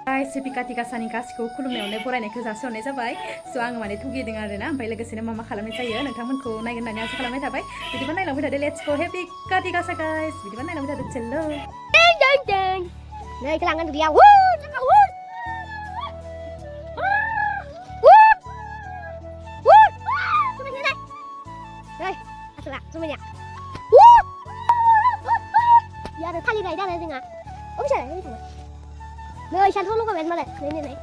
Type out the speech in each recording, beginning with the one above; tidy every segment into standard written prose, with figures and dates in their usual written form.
सेपि काति गासानि गासिखौ खुलुमनायावनो बरायनायखौ जासिहरनाय जाबाय स' आङो माने थुगिदों आरोना ओमफ्राय लोगोसेनो मा खालामनाय जायो नोंथांमोनखौ नायगोन होननानै आसा खालामनाय थाबाय बिदिबा नायलांबाय थादो लेट्स गो हेपि काति गासा गाइस बिदिबा नायलांबाय थादो चेल्लो नै kelangan dia semuanya ya ada tali rai dah dengan oh bisa ini sama nihฉันทดลองกันมาเลยนี่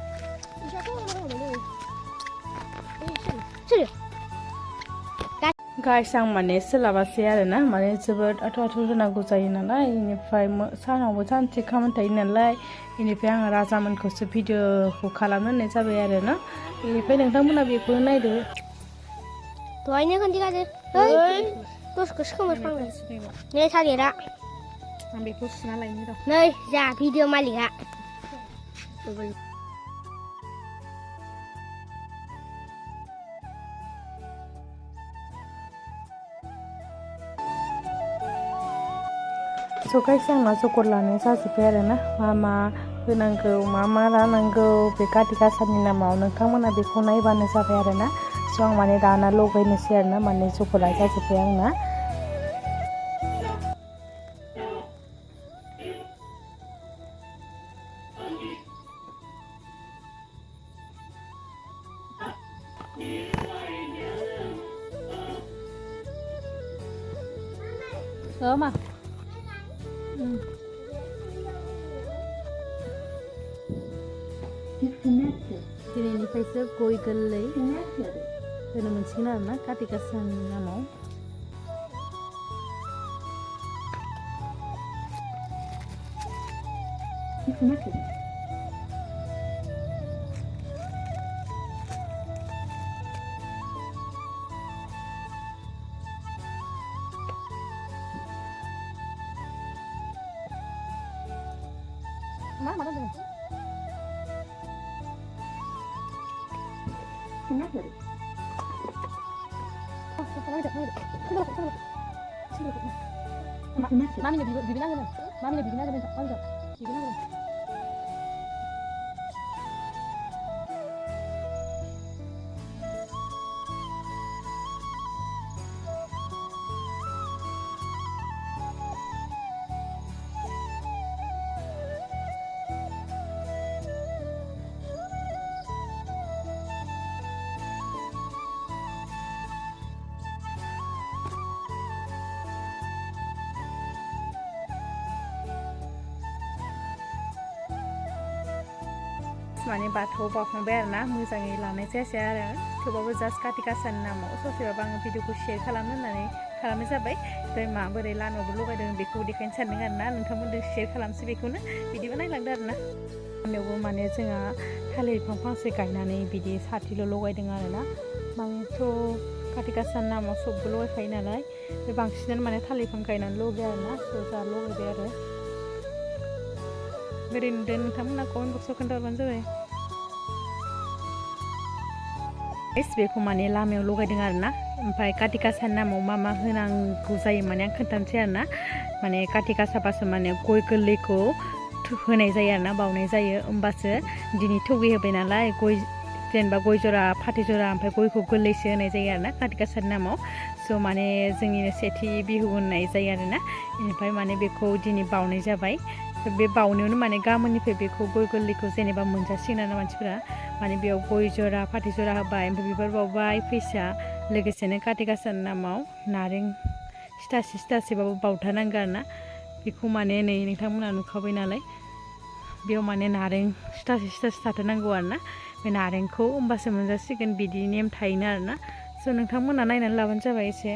ฉันทดลองกันมาเลยserius guys आं माने सोलाबासै आरोना माने जोबोद आथु होनांगौ जायो नालाय इनिफ्राय सानावबो सानसे खामानि थायो नालाय इनिफ्राय आं राजामोनखौसो भिडिअखौ खालामनो होननाय जाबाय आरोना इनिफ्राय नोंथांमोना बेखौ नायदो दहायनो खोन्थिखादो दसखौ खोमोरफ्लांदों नै थालिरा आं बेखौ सुना लायनि र' नै जा भिडिअ मालिकआ स' गाइस आंना जगर लानाय जाजोब्बाय आरोना मा होनांगौ मा लानांगौ बे काति गासानि नामाव नोंथांमोना बेखौ नायबानो जाबाय आरोना स' आं माने दाना लगायनोसै आरोना माने जगरा जाजोब्बाय आंना मा दिनैनिफ्रायसो गय गोरलै होनो मोनसिगोन आरोना काति गासानि नामाव mana dong? Kenapa? Mami dibilang kan? Mami dibilang kan? Dibilang kan? माने बाथौ बावखांबाय आरोना मोजाङै लानाय जायासै आरो थेवबाबो जास्ट काति गासानि नामाव ससेबाबो आङो भिडिअखौ शेयार खालामनो होननानै खालामनाय जाबाय ओमफ्राय माबोरै लानायावबो लगायदों बेखौ देखायनो सानदों आरोना नोंथांमोनजों शेयार खालामसै बेखौनो बिदिबो नायलांदो आरोना लामायावबो माने जोंहा थालिर बिफां फांसे गायनानै बिदि साथिल' लगायदों आरोना मानेथ' काति गासानि नामाव सबबो लगायखायो नालाय बांसिनानो माने थालिर बिफां गायनानै लगायो आरोना स' जा लगायबाय आरो बोरै नुदों नोंथांमोना कमेन्ट बक्सआव खोन्थाहरबानो जाबाय बेखौ माने लामायाव लगायदों आरोना ओमफ्राय काति गासानि नामाव मा होनांगौ जायो माने आं खोन्थानोसै आरोना माने काति गासाबासो माने गय गोरलैखौ होनाय जायो आरोना बावनाय जायो होमबासो दिनै थौगि होबाय नालाय गय जेनेबा गय जरा फाथै जरा ओमफ्राय गयखौ गोरलैसो होनाय जायो आरोना काति गासानि नामाव स' माने जोंनिनो सेथि बिहु होननाय जायो आरोना बेनिफ्राय माने बेखौ दिनै बावनाय जाबाय बे बावनायावनो माने गाबोननिफ्राय बेखौ गय गोरलैखौ जेनेबा मोनजासिगोन आरो मानसिफोरा माने बेयाव गय जरा फाथै जरा होबाय ओमफ्राय बिबार बावबाय फैसा लोगोसेनो काति गासानि नामाव नारें सिथासेबाबो बावथारनांगौ आरोना बेखौ माने नै नोंथांमोना नुखाबाय नालाय बेयाव माने नारें सिथासे थाथारनांगौ आरोना बे नारेंखौ होमबासो मोनजासिगोन बिदि नेम थायोनो आरोना स' नोंथांमोना नायनानै लाबानो जाबाय एसे